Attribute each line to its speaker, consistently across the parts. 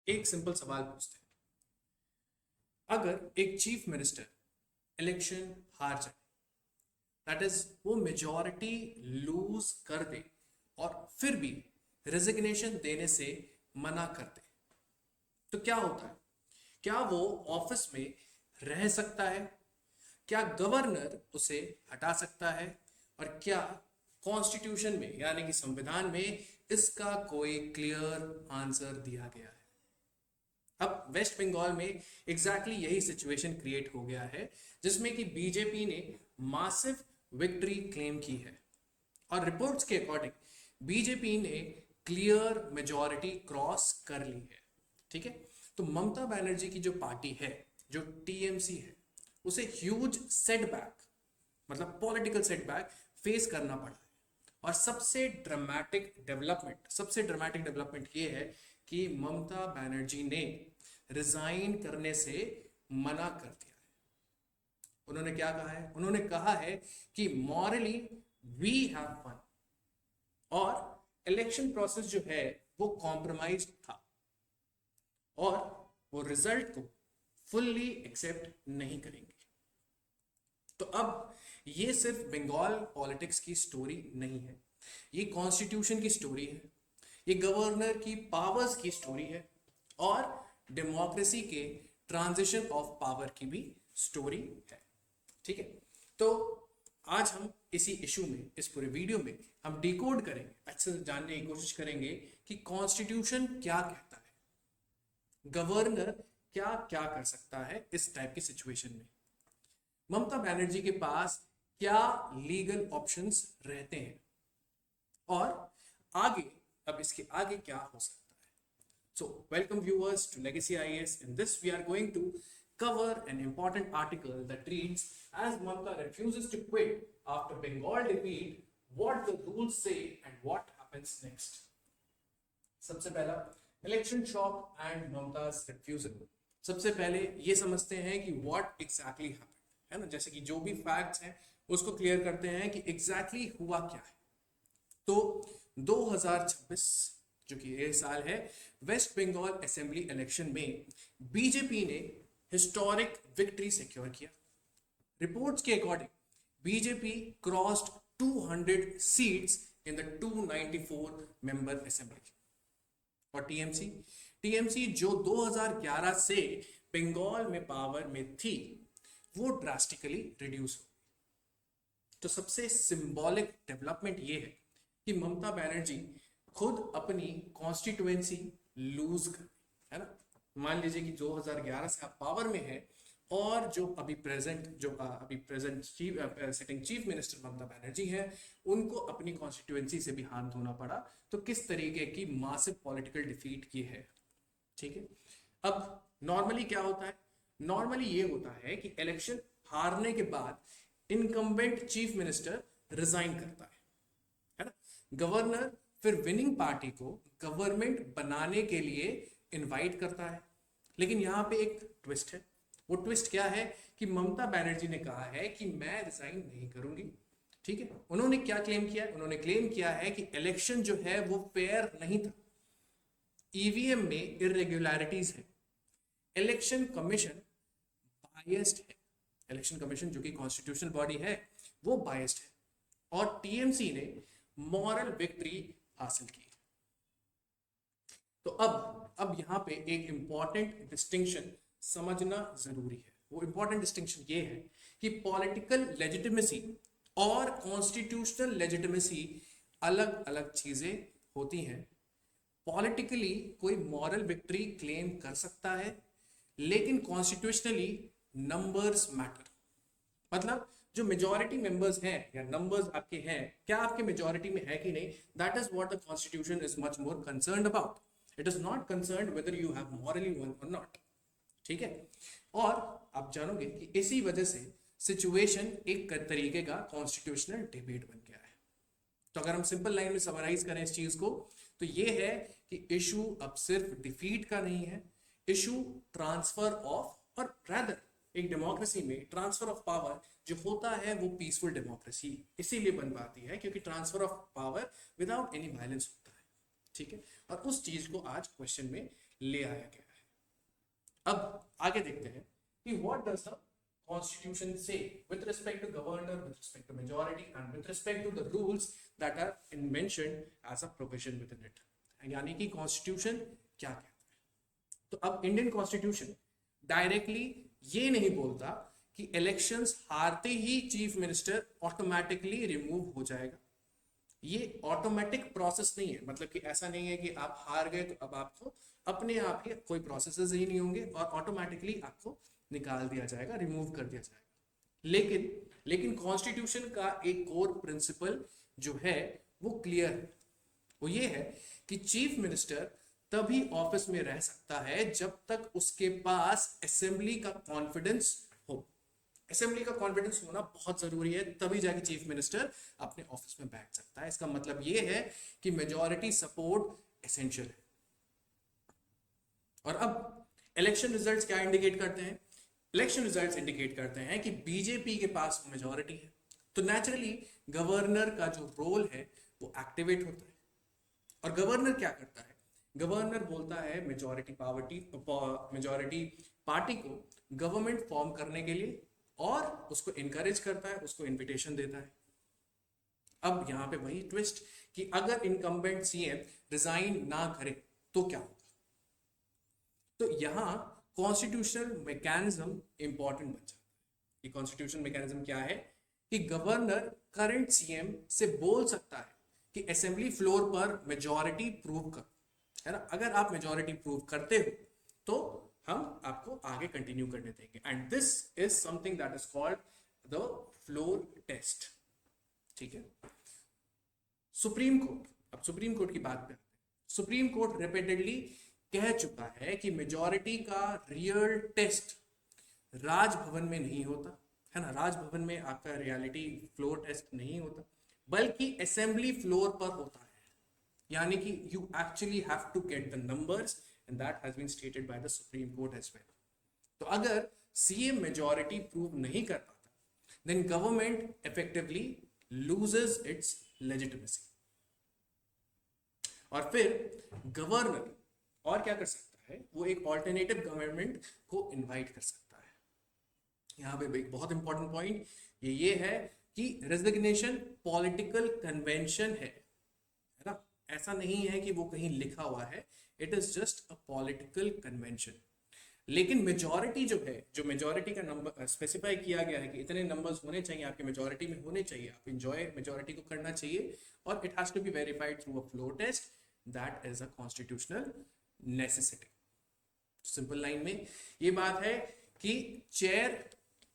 Speaker 1: एक सिंपल सवाल पूछते हैं। अगर एक चीफ मिनिस्टर इलेक्शन हार जाए, दैट इज वो मेजॉरिटी लूज कर दे और फिर भी रेजिग्नेशन देने से मना कर दे, तो क्या होता है? क्या वो ऑफिस में रह सकता है? क्या गवर्नर उसे हटा सकता है? और क्या कॉन्स्टिट्यूशन में यानी कि संविधान में इसका कोई क्लियर आंसर दिया गया है? अब वेस्ट बंगाल में एग्जैक्टली यही सिचुएशन क्रिएट हो गया है, जिसमें कि बीजेपी ने मासिव विक्ट्री क्लेम की है और रिपोर्ट्स के अकॉर्डिंग बीजेपी ने क्लियर मेजॉरिटी क्रॉस कर ली है। ठीक है, तो ममता बनर्जी की जो पार्टी है, जो टीएमसी है, उसे ह्यूज सेटबैक, मतलब पॉलिटिकल सेटबैक फेस करना पड़ा है। और सबसे ड्रामेटिक डेवलपमेंट ये है कि ममता बनर्जी ने रिजाइन करने से मना कर दिया है। उन्होंने क्या कहा है? उन्होंने कहा है कि मॉरली वी हैव वन, और इलेक्शन प्रोसेस जो है वो कॉम्प्रोमाइज था और वो रिजल्ट को फुल्ली एक्सेप्ट नहीं करेंगे। तो अब ये सिर्फ बंगाल पॉलिटिक्स की स्टोरी नहीं है, ये कॉन्स्टिट्यूशन की स्टोरी है, ये गवर्नर की पावर्स की स्टोरी है और डेमोक्रेसी के ट्रांजिशन ऑफ पावर की भी स्टोरी है। ठीक है, तो आज हम इसी इशू में, इस पूरे वीडियो में हम डिकोड करेंगे, अच्छे से जानने की कोशिश करेंगे कि कॉन्स्टिट्यूशन क्या कहता है, गवर्नर क्या क्या कर सकता है इस टाइप की सिचुएशन में, ममता बनर्जी के पास क्या लीगल ऑप्शंस रहते हैं और आगे, अब इसके आगे क्या हो सकता है। So, welcome viewers to Legacy IAS. In this, we are going to cover an important article that reads, as Mamata refuses to quit after Bengal defeat, what the rules say and what happens next. सबसे पहला, election shock and Mumtaz refusal. सबसे पहले ये समझते हैं कि what exactly happened, है ना, जैसे कि जो भी फैक्ट्स हैं उसको क्लियर करते हैं कि एग्जैक्टली हुआ क्या है। तो 2026 जो कि ये साल है, वेस्ट बंगाल असेंबली इलेक्शन में बीजेपी ने हिस्टोरिक विक्ट्री सिक्योर किया। रिपोर्ट्स के according BJP crossed 200 seats in the 294 member assembly. और टीएमसी टीएमसी जो 2011 से बंगाल में पावर में थी, वो ड्रास्टिकली रिड्यूस हो। तो सबसे सिंबॉलिक डेवलपमेंट ये है कि ममता बनर्जी खुद अपनी कॉन्स्टिट्युएंसी लूज कर, है ना। मान लीजिए कि 2011 से आप पावर में है और जो अभी present sitting chief minister Mamata Banerjee है, उनको अपनी कॉन्स्टिट्युएंसी से भी हाथ धोना पड़ा। तो किस तरीके की मासिव पॉलिटिकल डिफीट ये है। ठीक है, अब नॉर्मली क्या होता है? नॉर्मली ये होता है कि इलेक्शन हारने के बाद इनकम्बेंट चीफ मिनिस्टर रिजाइन करता है ना। गवर्नर फिर विनिंग पार्टी को गवर्नमेंट बनाने के लिए इनवाइट करता है। लेकिन यहां पे एक ट्विस्ट है। वो ट्विस्ट क्या है कि ममता बनर्जी ने कहा है कि मैं रिजाइन नहीं करूंगी। ठीक है, उन्होंने क्या क्लेम किया है? उन्होंने क्लेम किया है कि इलेक्शन जो है वो फेयर नहीं था, ईवीएम में इरेगुलरिटीज है, इलेक्शन कमीशन बायस्ड है। इलेक्शन कमीशन जो कि कॉन्स्टिट्यूशनल बॉडी है, वो बायस्ड है और टीएमसी ने मॉरल विक्ट्री हासिल की। तो अब यहां पे एक इंपॉर्टेंट डिस्टिंक्शन समझना जरूरी है। वो इंपॉर्टेंट डिस्टिंक्शन ये है कि पॉलिटिकल लेजिटिमेसी और कॉन्स्टिट्यूशनल लेजिटिमेसी अलग अलग चीजें होती हैं। पॉलिटिकली कोई मॉरल विक्ट्री क्लेम कर सकता है, लेकिन कॉन्स्टिट्यूशनली नंबर्स मैटर। मतलब जो मेजॉरिटी मेंबर्स हैं या नंबर्स आपके हैं, क्या आपके मेजॉरिटी में है कि नहीं, that is what the constitution is much more concerned about. It is not concerned whether you have morally one और नॉट। ठीक है, और आप जानोगे कि इसी वजह से सिचुएशन एक तरीके का कॉन्स्टिट्यूशनल डिबेट बन गया है। तो अगर हम सिंपल लाइन में समराइज करें इस चीज को, तो ये है कि इशू अब सिर्फ डिफीट का नहीं है, इशू ट्रांसफर ऑफ, और रादर एक डेमोक्रेसी में ट्रांसफर ऑफ पावर जो होता है वो पीसफुल डेमोक्रेसी इसीलिए बन पाती है क्योंकि transfer of power without any violence होता है। ठीक है, और उस चीज को आज क्वेश्चन में ले आया गया है। अब आगे देखते हैं कि what does the Constitution say with respect to governor, with respect to majority, and with respect to the rules that are mentioned as a provision within it. यानी कि कॉन्स्टिट्यूशन क्या कहता है। तो अब इंडियन कॉन्स्टिट्यूशन डायरेक्टली ये नहीं बोलता कि इलेक्शंस हारते ही चीफ मिनिस्टर ऑटोमेटिकली रिमूव हो जाएगा। ये ऑटोमेटिक प्रोसेस नहीं है, मतलब कि ऐसा नहीं है कि आप हार गए तो अब आपको अपने आप ही कोई प्रोसेसेस ही नहीं होंगे और ऑटोमेटिकली आपको निकाल दिया जाएगा, रिमूव कर दिया जाएगा। लेकिन कॉन्स्टिट्यूशन का एक कोर प्रिंसिपल जो है वो क्लियर है। वो ये है कि चीफ मिनिस्टर तभी ऑफिस में रह सकता है जब तक उसके पास असेंबली का कॉन्फिडेंस हो। असेंबली का कॉन्फिडेंस होना बहुत जरूरी है, तभी जाके चीफ मिनिस्टर अपने ऑफिस में बैठ सकता है। इसका मतलब ये है कि मेजॉरिटी सपोर्ट एसेंशियल है। और अब इलेक्शन रिजल्ट्स क्या इंडिकेट करते हैं? इलेक्शन रिजल्ट्स इंडिकेट करते हैं कि बीजेपी के पास मेजॉरिटी है, तो नेचुरली गवर्नर का जो रोल है वो एक्टिवेट होता है। और गवर्नर क्या करता है? गवर्नर बोलता है मेजॉरिटी पार्टी को गवर्नमेंट फॉर्म करने के लिए और उसको इनकरेज करता है, उसको इनविटेशन देता है। अब यहाँ पे वही ट्विस्ट कि अगर इनकम्बेंट सीएम रिजाइन ना करे तो क्या होगा? तो यहाँ कॉन्स्टिट्यूशनल मैकेनिज्म इंपॉर्टेंट बन जाता है। ये कॉन्स्टिट्यूशनल मैकेनिज्म क्या है कि गवर्नर करंट सीएम से बोल सकता है कि असेंबली फ्लोर पर मेजॉरिटी प्रूव कर, है ना, अगर आप मेजॉरिटी प्रूव करते हो तो हम आपको आगे कंटिन्यू करने देंगे। And this is something that is called the floor test. ठीक है। सुप्रीम कोर्ट, अब सुप्रीम कोर्ट की बात करते हैं। सुप्रीम कोर्ट रिपीटेडली कह चुका है कि मेजॉरिटी का रियल टेस्ट राजभवन में नहीं होता, है ना, राजभवन में आपका रियलिटी फ्लोर टेस्ट नहीं होता, बल्कि असेंबली फ्लोर पर होता है। यानी कि you actually have to get the numbers and that has been stated by the supreme court as well. तो अगर सीएम मेजॉरिटी प्रूव नहीं कर पाता, then government effectively loses its legitimacy. और फिर गवर्नर और क्या कर सकता है? वो एक ऑल्टरनेटिव गवर्नमेंट को इनवाइट कर सकता है। यहाँ पे एक बहुत इंपॉर्टेंट पॉइंट ये है कि रेजिग्नेशन पॉलिटिकल कन्वेंशन है ना, ऐसा नहीं है कि वो कहीं लिखा हुआ है, it is just a political convention. लेकिन मेजॉरिटी जो है, जो मेजॉरिटी का नंबर स्पेसिफाई किया गया है कि इतने नंबर्स होने चाहिए, आपके मेजॉरिटी में होने चाहिए, आप इंजॉय मेजॉरिटी को करना चाहिए, और it has to be verified through a floor test, that is a constitutional necessity. Simple line में ये बात है कि चेयर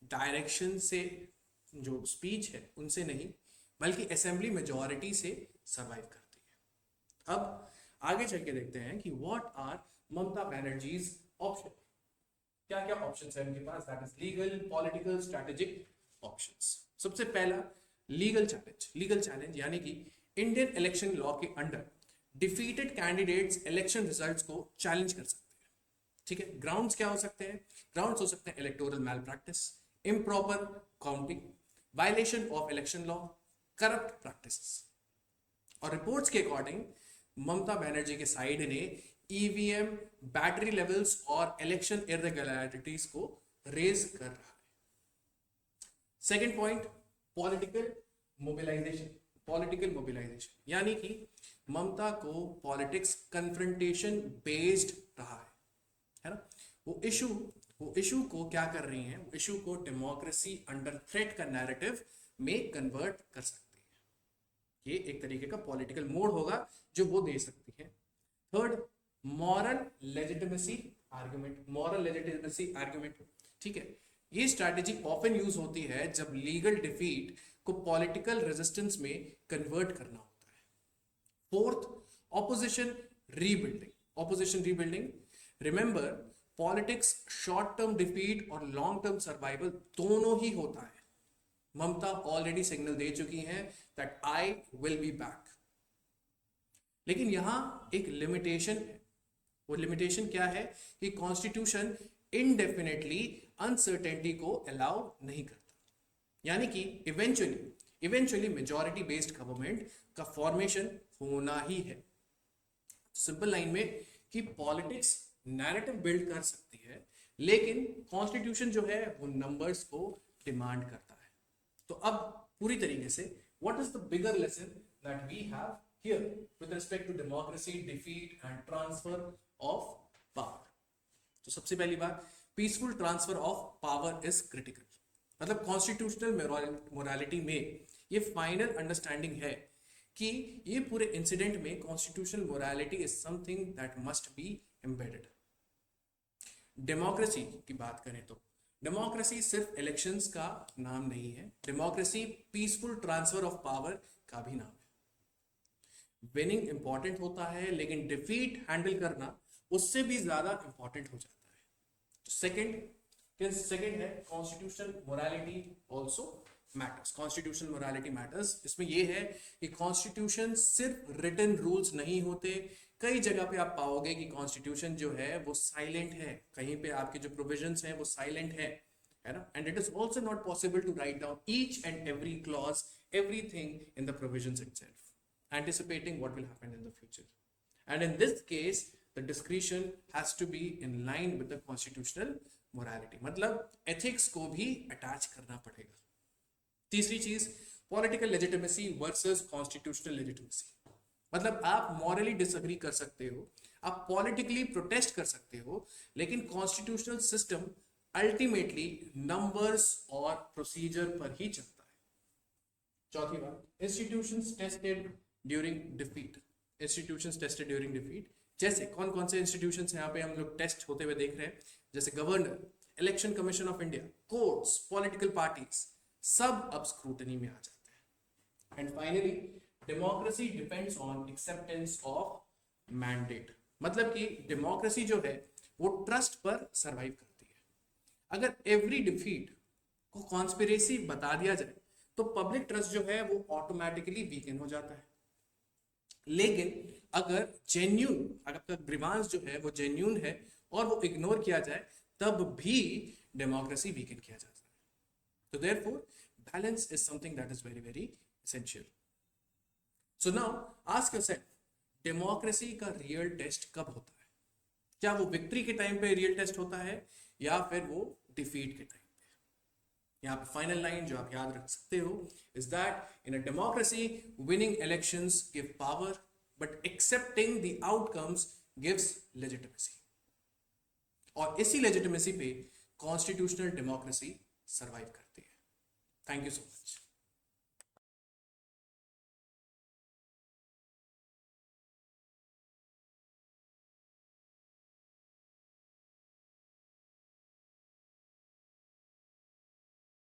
Speaker 1: डायरेक्शन से जो स्पीच है उनसे नहीं, बल्कि असेंबली मेजॉरिटी से सरवाइव करती है। अब आगे चल के देखते हैं कि what are Mamata Banerjee's option. क्या क्या ऑप्शंस है उनके पास? That is legal, political, strategic options. सबसे पहला लीगल चैलेंज। लीगल चैलेंज यानी कि इंडियन इलेक्शन लॉ के under defeated candidates election results को चैलेंज कर सकते हैं। ठीक है। ग्राउंड्स क्या हो सकते हैं? ग्राउंड्स हो सकते हैं electoral malpractice, improper counting, violation of election law, corrupt practices. और रिपोर्ट्स के अकॉर्डिंग ममता बनर्जी के साइड ने ईवीएम, बैटरी लेवल्स और इलेक्शन इरेगुलरिटीज को रेज कर रहा है। Second point, political mobilization. Political mobilization यानी कि ममता को पॉलिटिक्स कन्फ्रंटेशन बेस्ड रहा है ना। वो इशू को क्या कर रही हैं? वो इशू को डेमोक्रेसी अंडर थ्रेट का नैरेटिव में कन्वर्ट कर सकती है। ये एक तरीके का पॉलिटिकल मोड होगा जो वो दे सकती है। Third, moral legitimacy argument. Moral legitimacy argument, ठीक है। ये स्ट्रैटेजी ऑफन यूज होती है जब लीगल डिफीट को पॉलिटिकल रेजिस्टेंस में कन्वर्ट करना होता है। Fourth, opposition rebuilding. Opposition rebuilding, remember politics short term defeat और लॉन्ग टर्म सर्वाइवल दोनों ही होता है। ममता ऑलरेडी सिग्नल दे चुकी हैं that I will be back. लेकिन यहां एक लिमिटेशन है। वो लिमिटेशन क्या है कि कॉन्स्टिट्यूशन इनडेफिनेटली अनसर्टेनिटी को अलाउ नहीं करता। यानी कि इवेंचुअली मेजॉरिटी बेस्ड गवर्नमेंट का फॉर्मेशन होना ही है। सिंपल लाइन में कि पॉलिटिक्स नैरेटिव बिल्ड कर सकती है, लेकिन कॉन्स्टिट्यूशन जो है वो नंबर्स को डिमांड करता है। तो अब पूरी तरीके से what is the bigger lesson that we have here with respect to democracy, defeat and transfer of power. तो सबसे पहली बात, peaceful transfer of power is critical. मतलब कॉन्स्टिट्यूशनल मोरालिटी में ये फाइनल अंडरस्टैंडिंग है कि ये पूरे इंसिडेंट में constitutional morality is something that must be embedded. Democracy की बात करें तो डेमोक्रेसी सिर्फ इलेक्शंस का नाम नहीं है, democracy peaceful transfer of power का भी नाम है। विनिंग इंपॉर्टेंट होता है, लेकिन डिफीट हैंडल करना उससे भी ज्यादा इंपॉर्टेंट हो जाता है। तो सेकंड है constitutional morality also matters. Constitutional morality matters, इसमें यह है कि कॉन्स्टिट्यूशन सिर्फ रिटन रूल्स नहीं होते। कई जगह पे आप पाओगे कि कॉन्स्टिट्यूशन जो है वो साइलेंट है, कहीं पे आपके जो प्रोविजंस हैं वो साइलेंट है ना। And it is also not possible to write down each and every clause, everything in the provisions itself, anticipating what will happen in the future. And in this case the discretion has to be in line with the constitutional morality, मतलब ethics को भी attach करना पड़ेगा। तीसरी चीज, political legitimacy versus constitutional legitimacy. मतलब आप morally disagree कर सकते हो, आप पॉलिटिकली प्रोटेस्ट कर सकते हो, लेकिन कॉन्स्टिट्यूशनल सिस्टम अल्टीमेटली नंबर्स और प्रोसीजर पर ही चलता है। चौथी बात, institutions tested during defeat. Institutions tested during defeat, जैसे कौन कौन से इंस्टीट्यूशंस यहाँ पे हम लोग टेस्ट होते हुए देख रहे हैं, जैसे governor, election commission of India, courts, political parties, सब अब स्क्रूटनी में आ जाते हैं। And finally democracy depends on acceptance of mandate. मतलब कि डेमोक्रेसी जो है वो ट्रस्ट पर सरवाइव करती है। अगर एवरी डिफीट को कॉन्स्पिरेसी बता दिया जाए तो पब्लिक ट्रस्ट जो है वो ऑटोमेटिकली वीकन हो जाता है। लेकिन अगर जेन्यून, अगर आपका ग्रीवांस जो है वो जेन्यून है और वो इग्नोर किया जाए, तब भी डेमोक्रेसी वीकन किया जाता है। तो therefore balance is something that is very very essential. So now ask yourself, democracy का रियल टेस्ट कब होता है? क्या वो विक्ट्री के टाइम पे रियल टेस्ट होता है या फिर वो डिफीट के टाइम पे? यहाँ पे फाइनल लाइन जो आप याद रख सकते हो is that in a democracy winning elections give power but accepting the outcomes gives legitimacy. और इसी लेजिटिमेसी पे कॉन्स्टिट्यूशनल डेमोक्रेसी सर्वाइव करती है। Thank you so much.